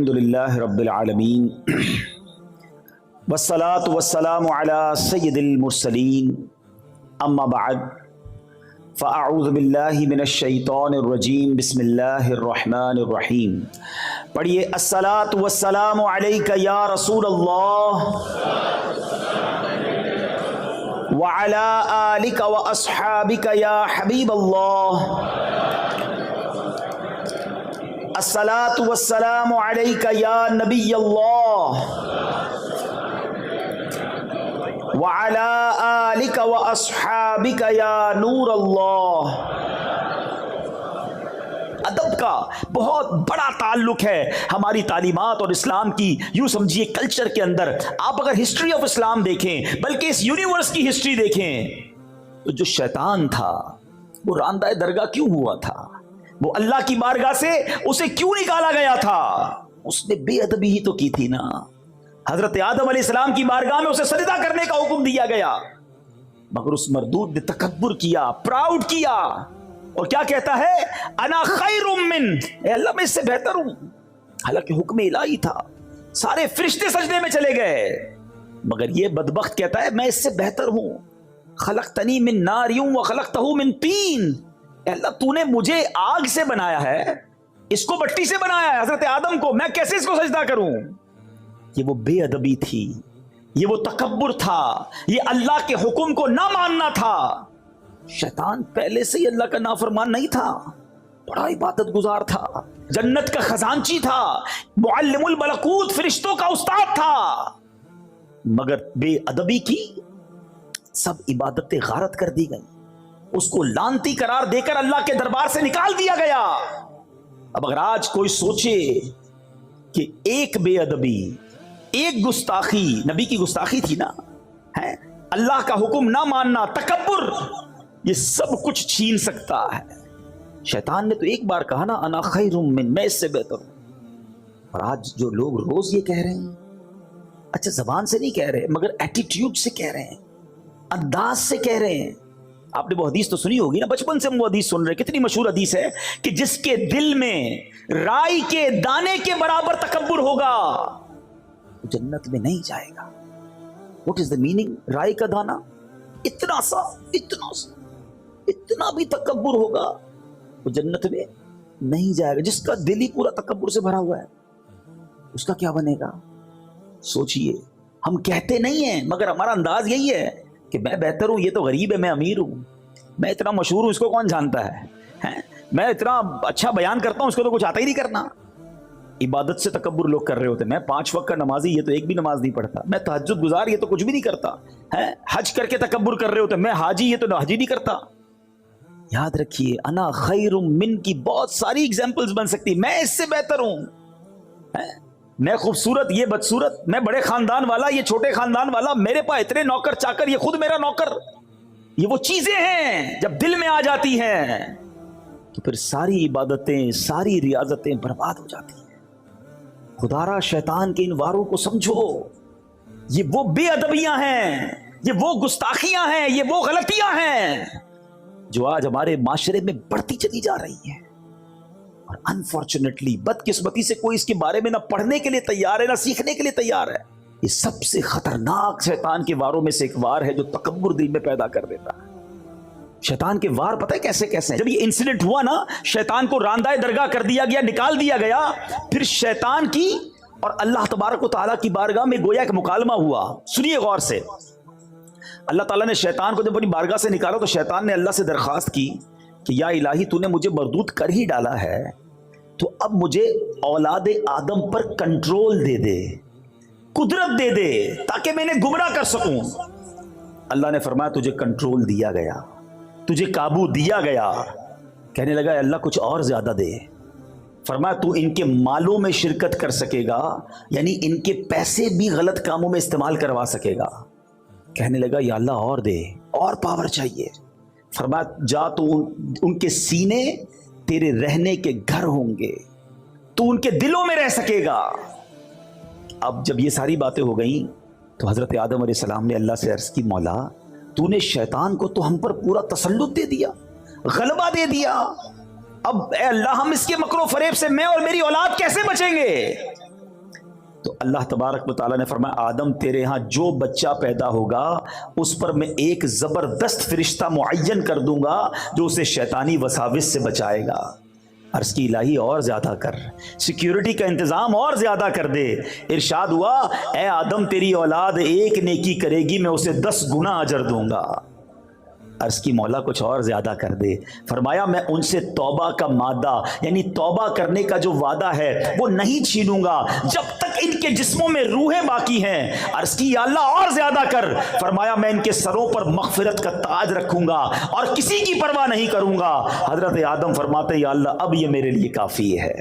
الحمدللہ رب العالمین والصلاة والسلام علی سید المرسلین اما بعد فاعوذ باللہ من الشیطان الرجیم بسم اللہ الرحمن الرحیم. پڑھیے الصلاة والسلام علیک یا رسول اللہ وعلی آلک واصحابک یا حبیب اللہ. الصلاة والسلام علیک یا نبی اللہ وعلی آلک واصحابک یا نور اللہ. ادب کا بہت بڑا تعلق ہے ہماری تعلیمات اور اسلام کی یوں سمجھیے کلچر کے اندر. آپ اگر ہسٹری آف اسلام دیکھیں بلکہ اس یونیورس کی ہسٹری دیکھیں تو جو شیطان تھا وہ راندہ درگاہ کیوں ہوا تھا؟ وہ اللہ کی بارگاہ سے اسے کیوں نکالا گیا تھا؟ اس نے بے ادبی ہی تو کی تھی نا. حضرت آدم علیہ السلام کی بارگاہ میں اسے سجدہ کرنے کا حکم دیا گیا مگر اس مردود نے تکبر کیا، پراؤڈ کیا اور کیا کہتا ہے؟ انا خیر من، اے اللہ میں اس سے بہتر ہوں. حالانکہ حکم الہی تھا، سارے فرشتے سجدے میں چلے گئے مگر یہ بدبخت کہتا ہے میں اس سے بہتر ہوں. خلقتنی من نار وخلقتہ من طین، اے اللہ تو نے مجھے آگ سے بنایا ہے، اس کو مٹی سے بنایا ہے حضرت آدم کو، میں کیسے اس کو سجدہ کروں؟ یہ وہ بے ادبی تھی، یہ وہ تکبر تھا، یہ اللہ کے حکم کو نہ ماننا تھا. شیطان پہلے سے ہی اللہ کا نافرمان نہیں تھا، بڑا عبادت گزار تھا، جنت کا خزانچی تھا، معلم الملکوت فرشتوں کا استاد تھا، مگر بے ادبی کی سب عبادتیں غارت کر دی گئی، اس کو لعنتی قرار دے کر اللہ کے دربار سے نکال دیا گیا. اب اگر آج کوئی سوچے کہ ایک بے ادبی، ایک گستاخی، نبی کی گستاخی تھی نا، ہے اللہ کا حکم نہ ماننا، تکبر، یہ سب کچھ چھین سکتا ہے. شیطان نے تو ایک بار کہا نا انا خیر من، میں اس سے بہتر ہوں. اور آج جو لوگ روز یہ کہہ رہے ہیں، اچھا زبان سے نہیں کہہ رہے مگر ایٹیٹیوڈ سے کہہ رہے ہیں، انداز سے کہہ رہے ہیں. آپ نے وہ حدیث تو سنی ہوگی نا، بچپن سے ہم وہ حدیث سن رہے ہیں، کتنی مشہور حدیث ہے کہ جس کے دل میں رائی کے دانے کے برابر تکبر ہوگا جنت میں نہیں جائے گا. What is the meaning؟ رائی کا دانا، اتنا سا اتنا بھی تکبر ہوگا وہ جنت میں نہیں جائے گا. جس کا دل ہی پورا تکبر سے بھرا ہوا ہے اس کا کیا بنے گا؟ سوچئے. ہم کہتے نہیں ہیں مگر ہمارا انداز یہی ہے کہ میں بہتر ہوں، یہ تو غریب ہے، میں امیر ہوں، میں اتنا مشہور ہوں، اس کو کون جانتا ہے، میں اتنا اچھا بیان کرتا ہوں، اس کو تو کچھ آتا ہی نہیں کرنا. عبادت سے تکبر لوگ کر رہے ہوتے ہیں. میں 5 وقت کا نمازی، یہ تو ایک بھی نماز نہیں پڑھتا. میں تہجد گزار، یہ تو کچھ بھی نہیں کرتا. حج کر کے تکبر کر رہے ہوتے ہیں. میں حاجی، یہ تو حج ہی نہیں کرتا. یاد رکھیے انا خیر من کی بہت ساری ایگزامپلز بن سکتی. میں اس سے بہتر ہوں، میں خوبصورت، یہ بدصورت، میں بڑے خاندان والا، یہ چھوٹے خاندان والا، میرے پاس اتنے نوکر چاکر، یہ خود میرا نوکر. یہ وہ چیزیں ہیں جب دل میں آ جاتی ہیں تو پھر ساری عبادتیں، ساری ریاضتیں برباد ہو جاتی ہیں. خدا را شیطان کے ان واروں کو سمجھو. یہ وہ بے ادبیاں ہیں، یہ وہ گستاخیاں ہیں، یہ وہ غلطیاں ہیں جو آج ہمارے معاشرے میں بڑھتی چلی جا رہی ہیں. اور انفارچونیٹلی، بدقسمتی سے کوئی اس کے بارے میں نہ پڑھنے کے لیے تیار ہے نہ سیکھنے کے لیے تیار ہے. یہ سب سے خطرناک شیطان کے واروں میں سے ایک وار ہے جو تکبر دل میں پیدا کر دیتا ہے. شیطان کے وار پتہ ہے کیسے کیسے ہیں؟ جب یہ انسیڈنٹ ہوا نا، شیطان کو راندہ درگاہ کر دیا گیا، نکال دیا گیا، پھر شیطان کی اور اللہ تبارک و تعالیٰ کی بارگاہ میں گویا ایک مکالمہ ہوا. سنیے غور سے. اللہ تعالیٰ نے شیطان کو جب اپنی بارگاہ سے نکالا تو شیطان نے اللہ سے درخواست کی کہ یا الہی تو نے مجھے مردود کر ہی ڈالا ہے تو اب مجھے اولاد آدم پر کنٹرول دے دے، قدرت دے دے تاکہ میں انہیں گمراہ کر سکوں. اللہ نے فرمایا تجھے کنٹرول دیا گیا، تجھے قابو دیا گیا. کہنے لگا اللہ کچھ اور زیادہ دے. فرمایا تو ان کے مالوں میں شرکت کر سکے گا، یعنی ان کے پیسے بھی غلط کاموں میں استعمال کروا سکے گا. کہنے لگا یا اللہ اور دے، اور پاور چاہیے. فرمایا جا تو ان کے سینے تیرے رہنے کے گھر ہوں گے، تو ان کے دلوں میں رہ سکے گا. اب جب یہ ساری باتیں ہو گئیں تو حضرت آدم علیہ السلام نے اللہ سے عرض کی مولا تو نے شیطان کو تو ہم پر پورا تسلط دے دیا، غلبہ دے دیا. اب اے اللہ ہم اس کے مکر و فریب سے میں اور میری اولاد کیسے بچیں گے؟ تو اللہ تبارک و تعالیٰ نے فرمایا آدم تیرے ہاں جو بچہ پیدا ہوگا اس پر میں ایک زبردست فرشتہ معین کر دوں گا جو اسے شیطانی وساوس سے بچائے گا۔ عرض کی الہی اور زیادہ کر، سیکیورٹی کا انتظام اور زیادہ کر دے۔ ارشاد ہوا اے آدم تیری اولاد ایک نیکی کرے گی میں اسے 10 گنا اجر دوں گا۔ عرض کی مولا کچھ اور زیادہ کر دے۔ فرمایا میں ان سے توبہ کا مادہ یعنی توبہ کرنے کا جو وعدہ ہے وہ نہیں چھینوں گا جب تک ان کے جسموں میں روحیں باقی ہیں۔ عرض کی یا اللہ اور زیادہ کر۔ فرمایا میں ان کے سروں پر مغفرت کا تاج رکھوں گا اور کسی کی پرواہ نہیں کروں گا۔ حضرت آدم فرماتے یا اللہ اب یہ میرے لیے کافی ہے۔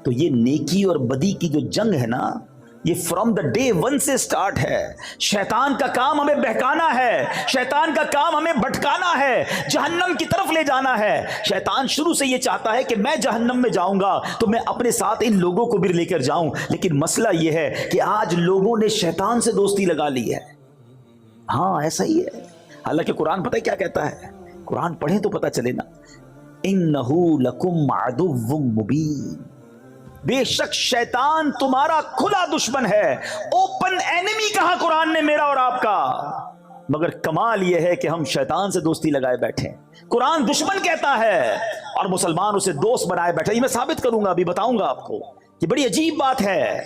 تو یہ نیکی اور بدی کی جو جنگ ہے نا یہ فرام دا ڈے ون سے سٹارٹ ہے۔ شیطان کا کام ہمیں بہکانا ہے، شیطان کا کام ہمیں بھٹکانا ہے، جہنم کی طرف لے جانا ہے۔ شیطان شروع سے یہ چاہتا ہے کہ میں جہنم میں جاؤں گا تو میں اپنے ساتھ ان لوگوں کو بھی لے کر جاؤں، لیکن مسئلہ یہ ہے کہ آج لوگوں نے شیطان سے دوستی لگا لی ہے۔ ہاں ایسا ہی ہے، حالانکہ قرآن پتہ ہے کیا کہتا ہے؟ قرآن پڑھیں تو پتہ چلے نا، اِنَّهُ لَكُمْ عَدُوٌّ مُبِينٌ، بے شک شیطان تمہارا کھلا دشمن ہے، اوپن اینیمی کہا قرآن نے میرا اور آپ کا۔ مگر کمال یہ ہے کہ ہم شیطان سے دوستی لگائے بیٹھے ہیں۔ قرآن دشمن کہتا ہے اور مسلمان اسے دوست بنائے بیٹھے۔ یہ میں ثابت کروں گا، ابھی بتاؤں گا آپ کو۔ یہ بڑی عجیب بات ہے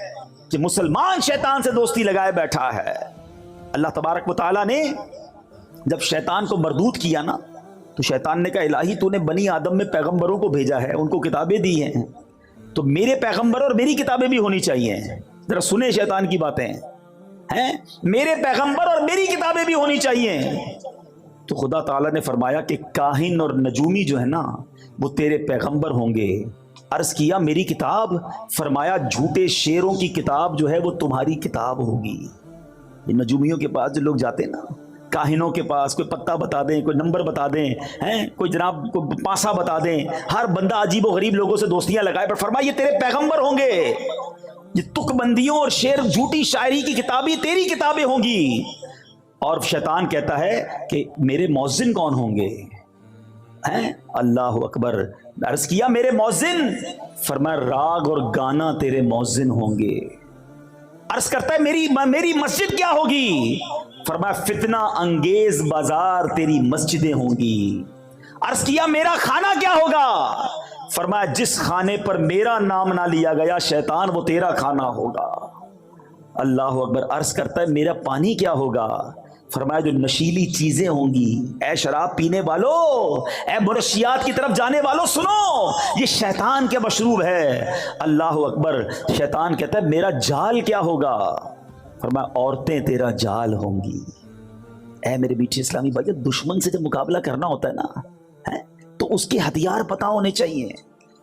کہ مسلمان شیطان سے دوستی لگائے بیٹھا ہے۔ اللہ تبارک و تعالیٰ نے جب شیطان کو مردود کیا نا تو شیطان نے کہا الہی تو نے بنی آدم میں پیغمبروں کو بھیجا ہے، ان کو کتابیں دی ہیں، تو میرے پیغمبر اور میری کتابیں بھی ہونی چاہیے۔ ذرا سنیں شیطان کی باتیں ہیں، میرے پیغمبر اور میری کتابیں بھی ہونی چاہیے۔ تو خدا تعالیٰ نے فرمایا کہ کاہن اور نجومی جو ہے نا وہ تیرے پیغمبر ہوں گے۔ عرض کیا میری کتاب؟ فرمایا جھوٹے شیروں کی کتاب جو ہے وہ تمہاری کتاب ہوگی۔ یہ نجومیوں کے پاس جو لوگ جاتے ہیں نا، کاہنوں کے پاس کوئی پتہ بتا دیں، کوئی نمبر بتا دیں، کوئی جناب کوئی پاسا بتا دیں، ہر بندہ عجیب و غریب لوگوں سے دوستیاں لگائے، پر فرمایا یہ تیرے پیغمبر ہوں گے۔ یہ تک بندیوں اور شعر جھوٹی شاعری کی کتابیں تیری کتابیں ہوں گی۔ اور شیطان کہتا ہے کہ میرے مؤذن کون ہوں گے؟ اللہ اکبر۔ عرض کیا میرے مؤذن؟ فرمایا راگ اور گانا تیرے مؤذن ہوں گے۔ عرض کرتا ہے میری مسجد کیا ہوگی؟ فرمایا فتنہ انگیز بازار تیری مسجدیں ہوں گی۔ عرض کیا میرا کھانا کیا ہوگا؟ فرمایا جس کھانے پر میرا نام نہ لیا گیا شیطان وہ تیرا کھانا ہوگا۔ اللہ اکبر۔ عرض کرتا ہے میرا پانی کیا ہوگا؟ فرمایا جو نشیلی چیزیں ہوں گی، اے شراب پینے والو، اے منشیات کی طرف جانے والو سنو، یہ شیطان کے مشروب ہے۔ اللہ اکبر۔ شیطان کہتا ہے میرا جال کیا ہوگا؟ فرمایا عورتیں تیرا جال ہوں گی۔ اے میرے میٹھے اسلامی بھائی، دشمن سے جب مقابلہ کرنا ہوتا ہے نا تو اس کے ہتھیار پتہ ہونے چاہیے،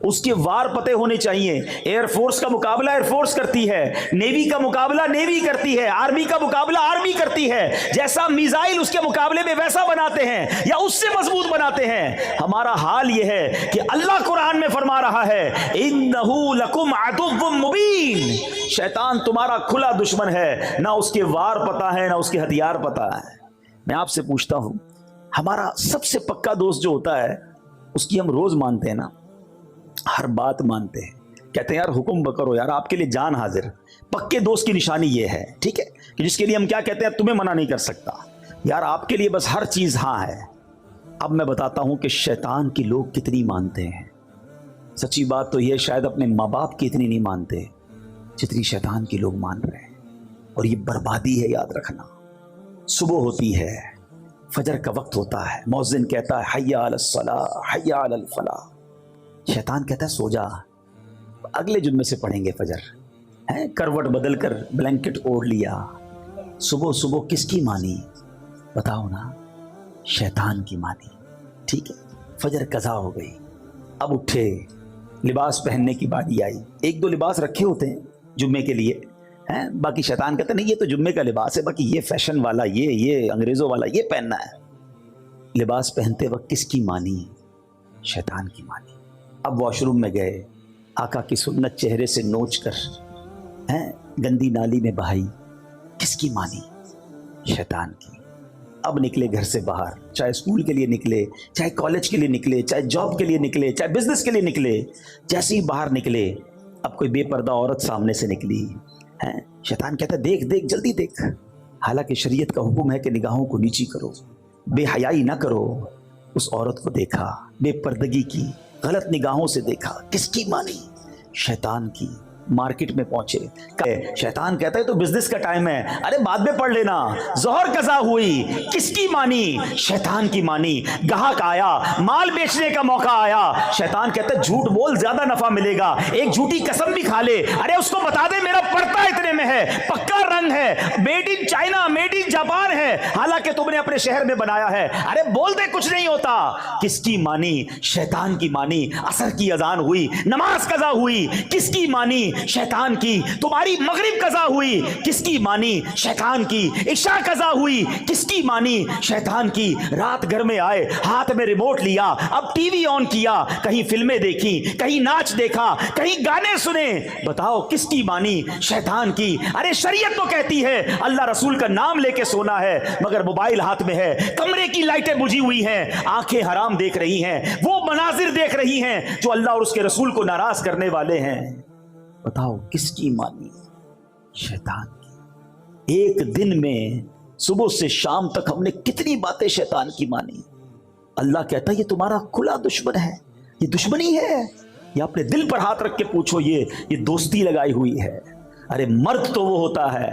اس کے وار پتے ہونے چاہیے۔ ایئر فورس کا مقابلہ ایئر فورس کرتی ہے، نیوی کا مقابلہ نیوی کرتی ہے، آرمی کا مقابلہ آرمی کرتی ہے۔ جیسا میزائل اس کے مقابلے میں ویسا بناتے ہیں یا اس سے مضبوط بناتے ہیں۔ ہمارا حال یہ ہے کہ اللہ قرآن میں فرما رہا ہے اِنَّهُ لَكُمْ عَدُوٌّ مُبِينٌ، شیطان تمہارا کھلا دشمن ہے، نہ اس کے وار پتہ ہے نہ اس کے ہتھیار پتہ ہے۔ میں آپ سے پوچھتا ہوں، ہمارا سب سے پکا دوست جو ہوتا ہے اس کی ہم روز مانتے ہیں نا، ہر بات مانتے ہیں، کہتے ہیں یار حکم کرو یار، آپ کے لیے جان حاضر۔ پکے دوست کی نشانی یہ ہے، ٹھیک ہے، کہ جس کے لیے ہم کیا کہتے ہیں تمہیں منع نہیں کر سکتا یار، آپ کے لیے بس ہر چیز ہاں ہے۔ اب میں بتاتا ہوں کہ شیطان کی لوگ کتنی مانتے ہیں۔ سچی بات تو یہ شاید اپنے ماں باپ کی اتنی نہیں مانتے جتنی شیطان کی لوگ مان رہے ہیں، اور یہ بربادی ہے، یاد رکھنا۔ صبح ہوتی ہے، فجر کا وقت ہوتا ہے، مؤذن کہتا ہے حی علی الصلاۃ حی علی الفلاح، شیطان کہتا ہے سو جا، اگلے جمعے سے پڑھیں گے فجر۔ کروٹ بدل کر بلینکٹ اوڑھ لیا، صبح صبح کس کی مانی؟ بتاؤ نا، شیطان کی مانی۔ ٹھیک ہے، فجر قضا ہو گئی، اب اٹھے، لباس پہننے کی باری آئی، ایک دو لباس رکھے ہوتے ہیں جمعے کے لیے، باقی شیطان کہتا نہیں یہ تو جمعے کا لباس ہے، باقی یہ فیشن والا، یہ انگریزوں والا یہ پہننا ہے۔ لباس پہنتے وقت کس کی مانی؟ شیطان کی مانی۔ اب واش روم میں گئے، آقا کی سنت چہرے سے نوچ کر گندی نالی میں بہائی، کس کی مانی؟ شیطان کی۔ اب نکلے گھر سے باہر، چاہے اسکول کے لیے نکلے، چاہے کالج کے لیے نکلے، چاہے جاب کے لیے نکلے، چاہے بزنس کے لیے نکلے، جیسے ہی باہر نکلے اب کوئی بے پردہ عورت سامنے سے نکلی، ہیں؟ شیطان کہتا ہے دیکھ دیکھ جلدی دیکھ، حالانکہ شریعت کا حکم ہے کہ نگاہوں کو نیچی کرو، بے حیائی نہ کرو۔ اس عورت کو دیکھا، بے پردگی کی، غلط نگاہوں سے دیکھا، کس کی مانی؟ شیطان کی۔ مارکیٹ میں پہنچے، شیطان کہتا ہے تو بزنس کا ٹائم ہے، ارے بعد میں پڑھ لینا۔ ظہر قضا ہوئی، کس کی مانی؟ شیطان کی مانی۔ گاہک آیا، مال بیچنے کا موقع آیا، شیطان کہتا ہے جھوٹ بول زیادہ نفع ملے گا، ایک جھوٹی قسم بھی کھا لے، ارے اس کو بتا دے میرا پڑتا اتنے میں ہے، پکا رنگ ہے، made in China, made in Japan ہے، حالانکہ تم نے اپنے شہر میں بنایا ہے، ارے بول دے کچھ نہیں ہوتا۔ کس کی مانی؟ شیطان کی مانی۔ عصر کی اذان ہوئی، نماز قضا ہوئی، کس کی مانی؟ شیطان کی۔ تمہاری مغرب قضا ہوئی، کس کی مانی؟ شیطان کی۔ عشاء قضا ہوئی، کس کی مانی؟ شیطان کی۔ رات گھر میں آئے، ہاتھ میں ریموٹ لیا، اب ٹی وی آن کیا، کہیں فلمیں دیکھی، کہیں ناچ دیکھا، کہیں گانے سنے، بتاؤ کس کی مانی؟ شیطان کی۔ ارے شریعت تو کہتی ہے اللہ رسول کا نام لے کے سونا ہے، مگر موبائل ہاتھ میں ہے، کمرے کی لائٹیں بجھی ہوئی ہیں، آنکھیں حرام دیکھ رہی ہیں، وہ مناظر دیکھ رہی ہیں جو اللہ اور اس کے رسول کو ناراض کرنے والے ہیں۔ بتاؤ کس کی مانی؟ شیطان کی۔ ایک دن میں صبح سے شام تک ہم نے کتنی باتیں شیطان کی مانی۔ اللہ کہتا ہے یہ تمہارا کھلا دشمن ہے، یہ دشمنی ہے، یہ اپنے دل پر ہاتھ رکھ کے پوچھو، یہ دوستی لگائی ہوئی ہے۔ ارے مرد تو وہ ہوتا ہے،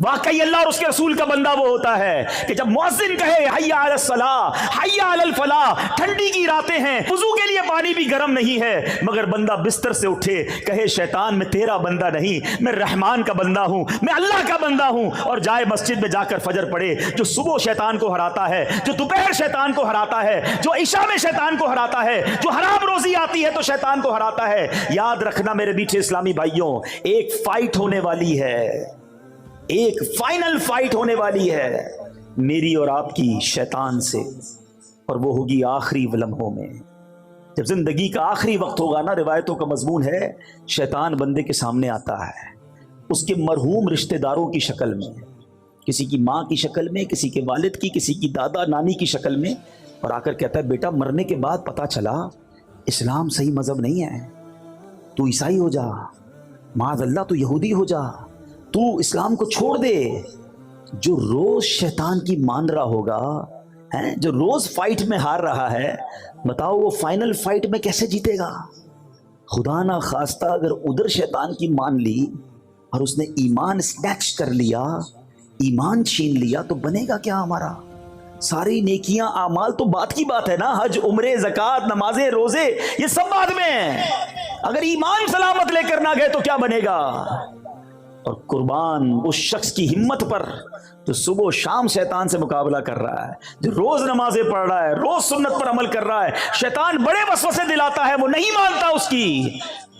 واقعی اللہ اور اس کے رسول کا بندہ وہ ہوتا ہے کہ جب مؤذن کہے حی علی الصلاۃ، حی علی الفلاح، ٹھنڈی کی راتیں ہیں، وضو کے لیے پانی بھی گرم نہیں ہے، مگر بندہ بستر سے اٹھے کہے شیطان میں تیرا بندہ نہیں، میں رحمان کا بندہ ہوں، میں اللہ کا بندہ ہوں، اور جائے مسجد میں جا کر فجر پڑھے۔ جو صبح شیطان کو ہراتا ہے، جو دوپہر شیطان کو ہراتا ہے، جو عشاء میں شیطان کو ہراتا ہے، جو حرام روزی آتی ہے تو شیطان کو ہراتا ہے۔ یاد رکھنا میرے میٹھے اسلامی بھائیوں، ایک فائٹ ہونے والی ہے، ایک فائنل فائٹ ہونے والی ہے میری اور آپ کی شیطان سے، اور وہ ہوگی آخری لمحوں میں، جب زندگی کا آخری وقت ہوگا نا۔ روایتوں کا مضمون ہے شیطان بندے کے سامنے آتا ہے اس کے مرحوم رشتہ داروں کی شکل میں، کسی کی ماں کی شکل میں، کسی کے والد کی، کسی کی دادا نانی کی شکل میں، اور آ کر کہتا ہے بیٹا مرنے کے بعد پتا چلا اسلام صحیح مذہب نہیں ہے، تو عیسائی ہو جا، معاذ اللہ تو یہودی ہو جا، تو اسلام کو چھوڑ دے۔ جو روز شیطان کی مان رہا ہوگا، جو روز فائٹ میں ہار رہا ہے، بتاؤ وہ فائنل فائٹ میں کیسے جیتے گا؟ خدا نہ خواستہ اگر ادھر شیطان کی مان لی اور اس نے ایمان سنیچ کر لیا، ایمان چھین لیا، تو بنے گا کیا ہمارا؟ ساری نیکیاں اعمال تو بات کی بات ہے نا، حج، عمرے، زکوٰۃ، نمازیں، روزے، یہ سب بعد میں، اگر ایمان سلامت لے کر نہ گئے تو کیا بنے گا؟ اور قربان اس شخص کی ہمت پر جو صبح و شام شیطان سے مقابلہ کر رہا ہے، جو روز نمازیں پڑھ رہا ہے، روز سنت پر عمل کر رہا ہے، شیطان بڑے وسوسے دلاتا ہے، وہ نہیں مانتا اس کی،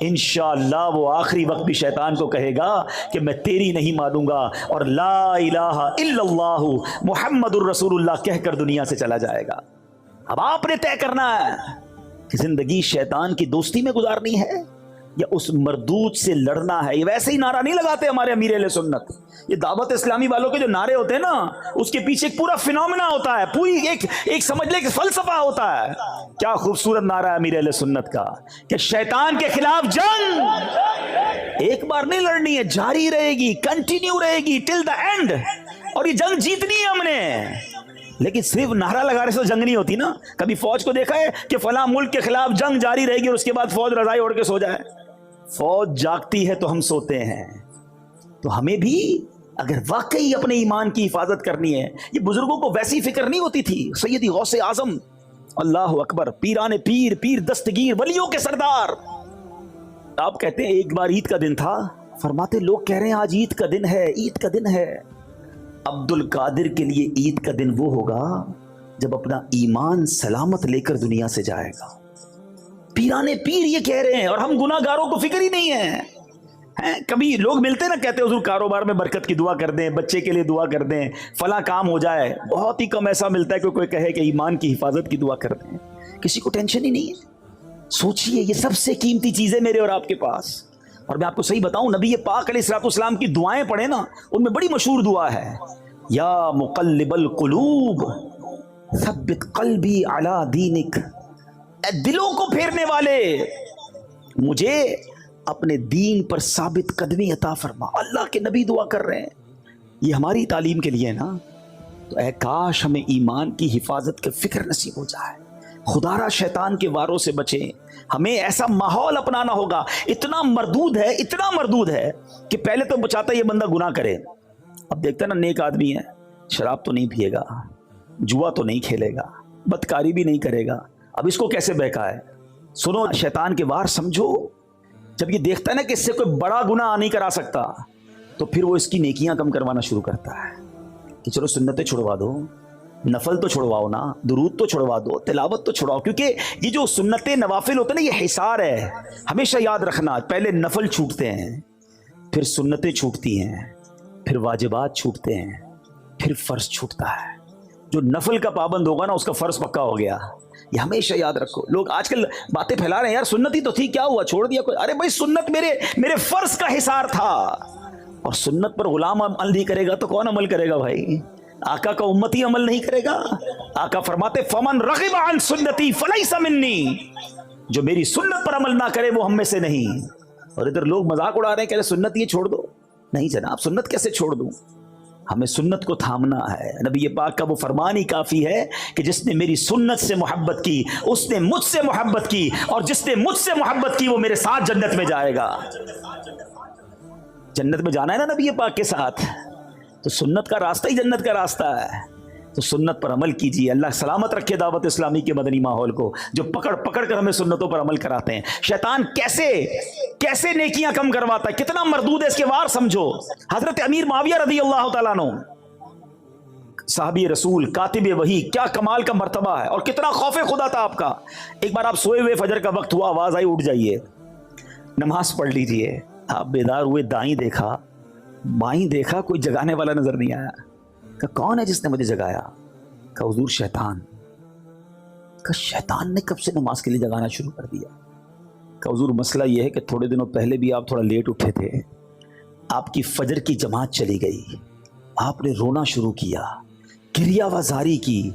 انشاءاللہ وہ آخری وقت بھی شیطان کو کہے گا کہ میں تیری نہیں مانوں گا، اور لا الہ الا اللہ محمد الرسول اللہ کہہ کر دنیا سے چلا جائے گا۔ اب آپ نے طے کرنا ہے کہ زندگی شیطان کی دوستی میں گزارنی ہے یا اس مردود سے لڑنا ہے۔ یہ ویسے ہی نعرہ نہیں لگاتے ہمارے امیر اہل سنت، یہ دعوت اسلامی والوں کے جو نعرے ہوتے ہیں نا، اس کے پیچھے ایک پورا فینومینا ہوتا ہے، پوری ایک سمجھ لے کہ فلسفہ ہوتا ہے۔ کیا خوبصورت نعرہ ہے امیر اہل سنت کا کہ شیطان کے خلاف جنگ ایک بار نہیں لڑنی ہے، جاری رہے گی، کنٹینیو رہے گی ٹل دا اینڈ، اور یہ جنگ جیتنی ہے ہم نے۔ لیکن صرف نعرہ لگانے سے جنگ نہیں ہوتی نا۔ کبھی فوج کو دیکھا ہے کہ فلاں ملک کے خلاف جنگ جاری رہے گی اور اس کے بعد فوج رضائی اوڑھ کے سو جائے؟ فوج جاگتی ہے تو ہم سوتے ہیں۔ تو ہمیں بھی اگر واقعی اپنے ایمان کی حفاظت کرنی ہے، یہ بزرگوں کو ویسی فکر نہیں ہوتی تھی۔ سیدی غوث اعظم، اللہ اکبر، پیران پیر، پیر دستگیر، ولیوں کے سردار، آپ کہتے ہیں ایک بار عید کا دن تھا، فرماتے لوگ کہہ رہے ہیں آج عید کا دن ہے، عید کا دن ہے۔ عبد القادر کے لیے عید کا دن وہ ہوگا جب اپنا ایمان سلامت لے کر دنیا سے جائے گا۔ پیرانے پیر یہ کہہ رہے ہیں، اور ہم گناہ گاروں کو فکر ہی نہیں ہے۔ کبھی لوگ ملتے نا، کہتے حضور کاروبار میں برکت کی دعا کر دیں، بچے کے لیے دعا کر دیں، فلاں کام ہو جائے۔ بہت ہی کم ایسا ملتا ہے کہ کوئی کہے کہ ایمان کی حفاظت کی دعا کر دیں۔ کسی کو ٹینشن ہی نہیں ہے۔ سوچئے یہ سب سے قیمتی چیزیں میرے اور آپ کے پاس، اور میں آپ کو صحیح بتاؤں، نبی پاک علیہ الصلوۃ والسلام کی دعائیں پڑھیں نا، ان میں بڑی مشہور دعا ہے، یا مقلب القلوب ثبت قلبی علی دینک، اے دلوں کو پھیرنے والے، مجھے اپنے دین پر ثابت قدمی عطا فرما. اللہ کے نبی دعا کر رہے ہیں، یہ ہماری تعلیم کے لیے نا. تو اے کاش ہمیں ایمان کی حفاظت کی فکر نصیب ہو جائے، خدا را شیطان کے واروں سے بچیں. ہمیں ایسا ماحول اپنانا ہوگا. اتنا مردود ہے کہ پہلے تو بچاتا یہ بندہ گناہ کرے، اب دیکھتا نا نیک آدمی ہے، شراب تو نہیں پیے گا، جوا تو نہیں کھیلے گا، بدکاری بھی نہیں کرے گا، اب اس کو کیسے بہکائے. سنو، شیطان کے وار سمجھو. جب یہ دیکھتا ہے نا کہ اس سے کوئی بڑا گناہ نہیں کرا سکتا، تو پھر وہ اس کی نیکیاں کم کروانا شروع کرتا ہے کہ چلو سنتیں چھڑوا دو، نفل تو چھڑواؤ نا، درود تو چھڑوا دو، تلاوت تو چھڑواؤ. کیونکہ یہ جو سنتیں نوافل ہوتے ہیں نا، یہ حصار ہے. ہمیشہ یاد رکھنا، پہلے نفل چھوٹتے ہیں، پھر سنتیں چھوٹتی ہیں، پھر واجبات چھوٹتے ہیں، پھر فرض چھوٹتا ہے. جو نفل کا پابند ہوگا نا، اس کا فرض پکا ہو گیا. یہ ہمیشہ یاد رکھو. لوگ آج کل باتیں پھیلا رہے ہیں، یار سنت ہی تو تھی، کیا ہوا چھوڑ دیا کوئی. ارے بھائی، سنت میرے فرض کا حصار تھا. اور سنت پر غلام عمل نہیں کرے گا تو کون عمل کرے گا بھائی؟ آقا کا امتی عمل نہیں کرے گا. آقا فرماتے فمن رغب عن سنتی فلیس منی، جو میری سنت پر عمل نہ کرے وہ ہم میں سے نہیں. اور ادھر لوگ مذاق اڑا رہے ہیں کہ سنت یہ چھوڑ دو. نہیں جناب، سنت کیسے چھوڑ دوں؟ ہمیں سنت کو تھامنا ہے. نبی پاک کا وہ فرمان ہی کافی ہے کہ جس نے میری سنت سے محبت کی اس نے مجھ سے محبت کی، اور جس نے مجھ سے محبت کی وہ میرے ساتھ جنت میں جائے گا. جنت میں جانا ہے نا نبی پاک کے ساتھ، تو سنت کا راستہ ہی جنت کا راستہ ہے. تو سنت پر عمل کیجیے. اللہ سلامت رکھے دعوت اسلامی کے مدنی ماحول کو، جو پکڑ پکڑ کر ہمیں سنتوں پر عمل کراتے ہیں. شیطان کیسے نیکیاں کم کرواتا ہے، کتنا مردود ہے، اس کے وار سمجھو. حضرت امیر معاویہ رضی اللہ تعالیٰ عنہ، صحابی رسول، کاتب وحی، کیا کمال کا مرتبہ ہے، اور کتنا خوف خدا تھا آپ کا. ایک بار آپ سوئے ہوئے، فجر کا وقت ہوا، آواز آئی اٹھ جائیے نماز پڑھ لیجئے. آپ بیدار ہوئے، دائیں دیکھا بائیں دیکھا، کوئی جگانے والا نظر نہیں آیا. کہ کون ہے جس نے مجھے جگایا؟ کہ حضور شیطان. کہ شیطان نے کب سے نماز کے لیے جگانا شروع کر دیا؟ کہ حضور مسئلہ یہ ہے کہ تھوڑے دنوں پہلے بھی آپ تھوڑا لیٹ اٹھے تھے، آپ کی فجر کی جماعت چلی گئی، آپ نے رونا شروع کیا، گریہ وزاری کی.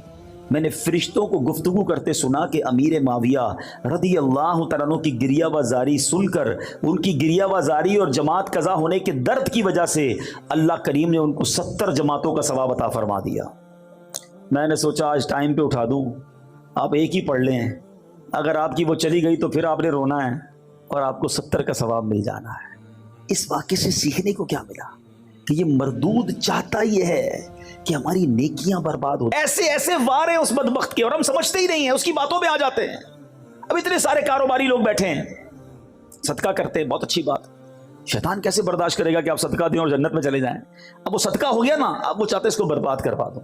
میں نے فرشتوں کو گفتگو کرتے سنا کہ امیر معاویہ رضی اللہ تعالیٰ عنہ کی گریہ وزاری سن کر، ان کی گریہ وزاری اور جماعت قضا ہونے کے درد کی وجہ سے اللہ کریم نے ان کو 70 جماعتوں کا ثواب عطا فرما دیا. میں نے سوچا آج ٹائم پہ اٹھا دوں، آپ ایک ہی پڑھ لیں، اگر آپ کی وہ چلی گئی تو پھر آپ نے رونا ہے اور آپ کو 70 کا ثواب مل جانا ہے. اس واقعے سے سیکھنے کو کیا ملا؟ کہ یہ مردود چاہتا یہ ہے کہ ہماری نیکیاں برباد ہو. ایسے وار ہیں اس بدبخت کے، اور ہم سمجھتے ہی نہیں ہیں، اس کی باتوں پہ آ جاتے ہیں. اب اتنے سارے کاروباری لوگ بیٹھے ہیں، صدقہ کرتے ہیں، بہت اچھی بات. شیطان کیسے برداشت کرے گا کہ آپ صدقہ دیں اور جنت میں چلے جائیں؟ اب وہ صدقہ ہو گیا نا، اب وہ چاہتے اس کو برباد کروا دو،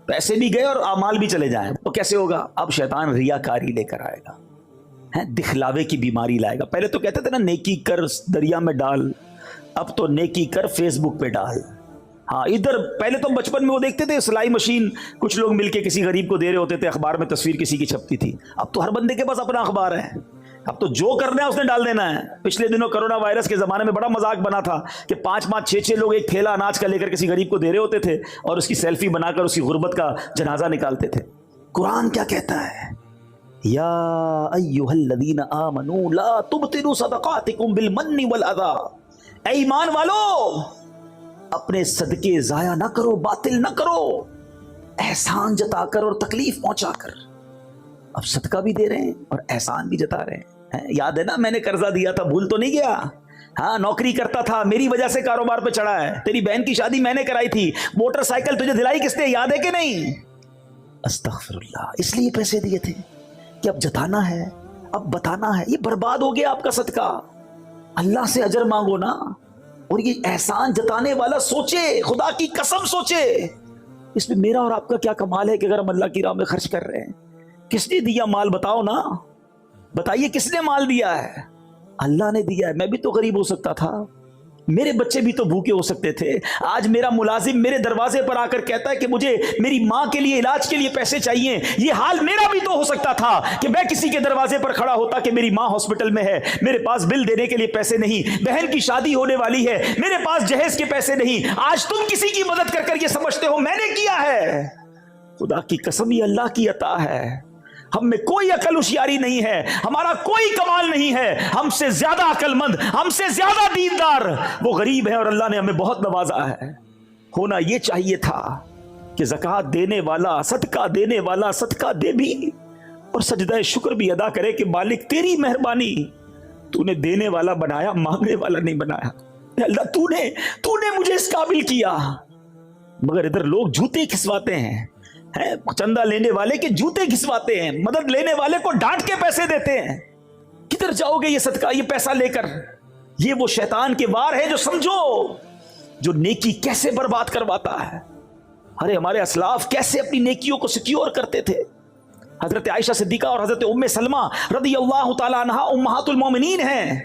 پیسے بھی گئے اور اعمال بھی چلے جائیں. وہ کیسے ہوگا؟ اب شیطان ریاکاری لے کر آئے گا، دکھلاوے کی بیماری لائے گا. پہلے تو کہتے تھے نا نیکی کر دریا میں ڈال، اب تو نیکی کر فیس بک پہ ڈال. ہاں ادھر پہلے تو بچپن میں وہ دیکھتے تھے سلائی مشین، کچھ لوگ مل کے کسی غریب کو دے رہے ہوتے تھے، اخبار میں تصویر کسی کی چھپتی تھی. اب تو ہر بندے کے پاس اپنا اخبار ہے، اب تو جو کرنا ہے اس نے ڈال دینا ہے. پچھلے دنوں کرونا وائرس کے زمانے میں بڑا مذاق بنا تھا کہ 5 6 لوگ ایک تھیلا اناج کا لے کر کسی غریب کو دے رہے ہوتے تھے اور اس کی سیلفی بنا کر اس کی غربت کا جنازہ نکالتے تھے. قرآن کیا کہتا ہے؟ یا ایھا الذین آمنوا لا تبطلوا صدقاتکم بالمن والاذی. اے ایمان والو، اپنے صدقے ضائع نہ کرو، باطل نہ کرو، احسان جتا کر اور تکلیف پہنچا کر. اب صدقہ بھی دے رہے ہیں اور احسان بھی جتا رہے ہیں. یاد ہے نا میں نے قرضہ دیا تھا، بھول تو نہیں گیا؟ ہاں نوکری کرتا تھا، میری وجہ سے کاروبار پہ چڑھا ہے. تیری بہن کی شادی میں نے کرائی تھی، موٹر سائیکل تجھے دلائی کس نے، یاد ہے کہ نہیں؟ استغفر اللہ. اس لیے پیسے دیے تھے کہ اب جتانا ہے، اب بتانا ہے. یہ برباد ہو گیا آپ کا صدقہ. اللہ سے اجر مانگو نا. اور یہ احسان جتانے والا سوچے، خدا کی قسم سوچے، اس میں میرا اور آپ کا کیا کمال ہے کہ اگر ہم اللہ کی راہ میں خرچ کر رہے ہیں. کس نے دیا مال؟ بتاؤ نا، بتائیے کس نے مال دیا ہے؟ اللہ نے دیا ہے. میں بھی تو غریب ہو سکتا تھا، میرے بچے بھی تو بھوکے ہو سکتے تھے. آج میرا ملازم میرے دروازے پر آ کر کہتا ہے کہ مجھے میری ماں کے لیے علاج کے لیے پیسے چاہیے. یہ حال میرا بھی تو ہو سکتا تھا کہ میں کسی کے دروازے پر کھڑا ہوتا کہ میری ماں ہاسپٹل میں ہے، میرے پاس بل دینے کے لیے پیسے نہیں، بہن کی شادی ہونے والی ہے، میرے پاس جہیز کے پیسے نہیں. آج تم کسی کی مدد کر کر یہ سمجھتے ہو میں نے کیا ہے. خدا کی قسم یہ اللہ کی عطا ہے. ہم میں کوئی عقل ہوشیاری نہیں ہے، ہمارا کوئی کمال نہیں ہے، ہم سے زیادہ عقل مند، ہم سے زیادہ دیندار وہ غریب ہیں، اور اللہ نے ہمیں بہت نوازا ہے۔ ہونا یہ چاہیے تھا کہ زکوٰۃ دینے والا، صدقہ دینے والا صدقہ دے بھی اور سجدہ شکر بھی ادا کرے کہ مالک تیری مہربانی، تو نے دینے والا بنایا، مانگنے والا نہیں بنایا۔ اللہ تو نے مجھے اس قابل کیا۔ مگر ادھر لوگ جوتے کھسواتے ہیں، چندہ لینے والے کے جوتے کھسواتے ہیں، مدد لینے والے کو ڈانٹ کے پیسے دیتے ہیں۔ کدھر جاؤ گے یہ صدقہ، یہ پیسہ لے کر؟ یہ وہ شیطان کے وار ہے جو سمجھو، جو نیکی کیسے برباد کرواتا ہے۔ ارے ہمارے اسلاف کیسے اپنی نیکیوں کو سیکیور کرتے تھے۔ حضرت عائشہ صدیقہ اور حضرت ام سلمہ رضی اللہ تعالی عنہا امہات المومنین ہیں۔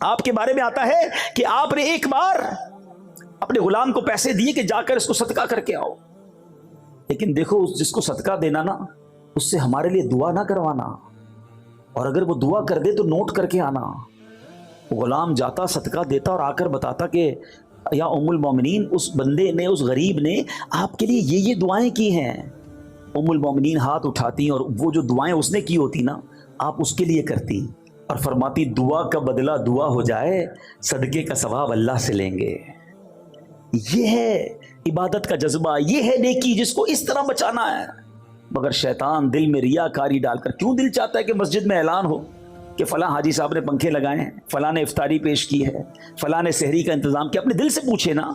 آپ کے بارے میں آتا ہے کہ آپ نے ایک بار اپنے غلام کو پیسے دیے کہ جا کر اس کو صدقہ کر کے آؤ، لیکن دیکھو جس کو صدقہ دینا نا، اس سے ہمارے لیے دعا نہ کروانا، اور اگر وہ دعا کر دے تو نوٹ کر کے آنا۔ غلام جاتا صدقہ دیتا اور آ کر بتاتا کہ یا ام المومنین، اس بندے نے، اس غریب نے آپ کے لیے یہ دعائیں کی ہیں۔ ام المومنین ہاتھ اٹھاتی اور وہ جو دعائیں اس نے کی ہوتی نا، آپ اس کے لیے کرتی اور فرماتی دعا کا بدلہ دعا ہو جائے، صدقے کا ثواب اللہ سے لیں گے۔ یہ ہے عبادت کا جذبہ، یہ ہے نیکی جس کو اس طرح بچانا ہے۔ مگر شیطان دل میں ریاکاری ڈال کر، کیوں دل چاہتا ہے کہ مسجد میں اعلان ہو کہ فلاں حاجی صاحب نے پنکھے لگائے ہیں، فلاں نے افطاری پیش کی ہے، فلاں نے سحری کا انتظام کیا؟ اپنے دل سے پوچھے نا،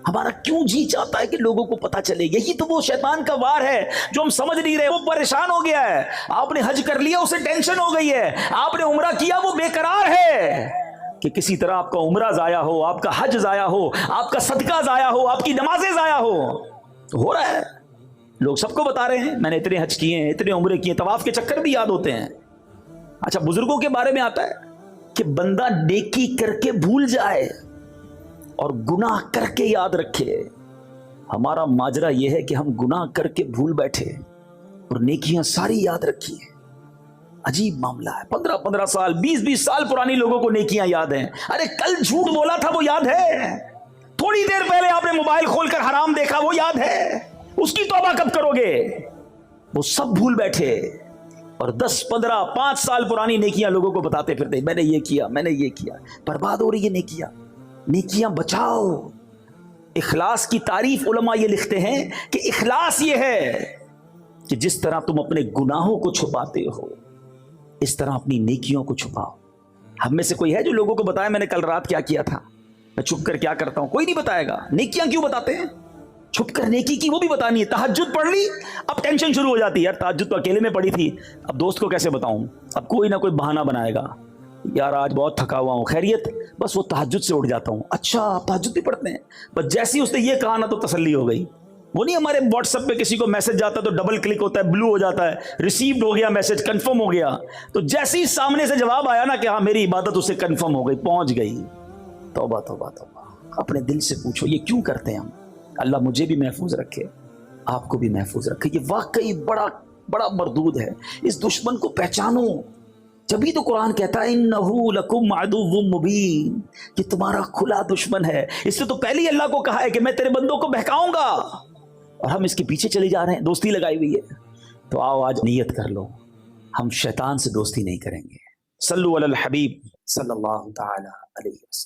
ہمارا کیوں جی چاہتا ہے کہ لوگوں کو پتہ چلے؟ یہی تو وہ شیطان کا وار ہے جو ہم سمجھ نہیں رہے۔ وہ پریشان ہو گیا ہے، آپ نے حج کر لیا، اسے ٹینشن ہو گئی ہے، آپ نے عمرہ کیا، وہ بے قرار ہے کہ کسی طرح آپ کا عمرہ ضائع ہو، آپ کا حج ضائع ہو، آپ کا صدقہ ضائع ہو، آپ کی نمازیں ضائع ہو رہا ہے۔ لوگ سب کو بتا رہے ہیں میں نے اتنے حج کیے ہیں، اتنے عمرے کیے ہیں، طواف کے چکر بھی یاد ہوتے ہیں۔ اچھا، بزرگوں کے بارے میں آتا ہے کہ بندہ نیکی کر کے بھول جائے اور گناہ کر کے یاد رکھے۔ ہمارا ماجرا یہ ہے کہ ہم گناہ کر کے بھول بیٹھے اور نیکیاں ساری یاد رکھی ہیں۔ عجیب معاملہ ہے، 15 سال 20 سال پرانی لوگوں کو نیکیاں یاد ہیں۔ ارے کل جھوٹ بولا تھا وہ یاد ہے، تھوڑی دیر پہلے آپ نے موبائل کھول کر حرام دیکھا وہ یاد ہے، اس کی توبہ کب کرو گے؟ وہ سب بھول بیٹھے اور 10 15 5 سال پرانی نیکیاں لوگوں کو بتاتے پھرتے، میں نے یہ کیا، میں نے یہ کیا۔ برباد ہو رہی ہے نیکیاں بچاؤ۔ اخلاص کی تعریف علماء یہ لکھتے ہیں کہ اخلاص یہ ہے کہ جس طرح تم اپنے گناہوں کو چھپاتے ہو، اس طرح اپنی نیکیوں کو چھپاؤ۔ ہم میں سے کوئی ہے جو لوگوں کو بتائے میں نے کل رات کیا کیا تھا، میں چھپ کر کیا کرتا ہوں؟ کوئی نہیں بتائے گا۔ نیکیاں کیوں بتاتے ہیں؟ چھپ کر نیکی کی وہ بھی بتانی ہے۔ تہجد پڑھ لی، اب ٹینشن شروع ہو جاتی ہے، یار تہجد تو اکیلے میں پڑھی تھی، اب دوست کو کیسے بتاؤں؟ اب کوئی نہ کوئی بہانہ بنائے گا، یار آج بہت تھکا ہوا ہوں، خیریت؟ بس وہ تہجد سے اٹھ جاتا ہوں۔ اچھا آپ تہجد بھی پڑھتے ہیں؟ بس جیسی اس نے یہ کہا نا تو تسلی ہو گئی۔ وہ نہیں ہمارے واٹس ایپ پہ کسی کو میسج جاتا ہے تو ڈبل کلک ہوتا ہے، بلو ہو جاتا ہے، ریسیوڈ ہو گیا میسج، کنفرم ہو گیا، تو جیسے ہی سامنے سے جواب آیا نا کہ ہاں میری عبادت اس سے کنفرم ہو گئی، پہنچ گئی۔ توبہ توبہ توبہ، اپنے دل سے پوچھو یہ کیوں کرتے ہیں ہم؟ اللہ مجھے بھی محفوظ رکھے، آپ کو بھی محفوظ رکھے۔ یہ واقعی بڑا مردود ہے، اس دشمن کو پہچانو۔ جبھی تو قرآن کہتا ہے انہو لکم عدو مبین، کہ تمہارا کھلا دشمن ہے۔ اس سے تو پہلے ہی اللہ کو کہا ہے کہ میں تیرے بندوں کو بہکاؤں گا، اور ہم اس کے پیچھے چلے جا رہے ہیں، دوستی لگائی ہوئی ہے۔ تو آؤ آج نیت کر لو، ہم شیطان سے دوستی نہیں کریں گے۔ صلو علی الحبیب صلی اللہ تعالی علیہ وسلم۔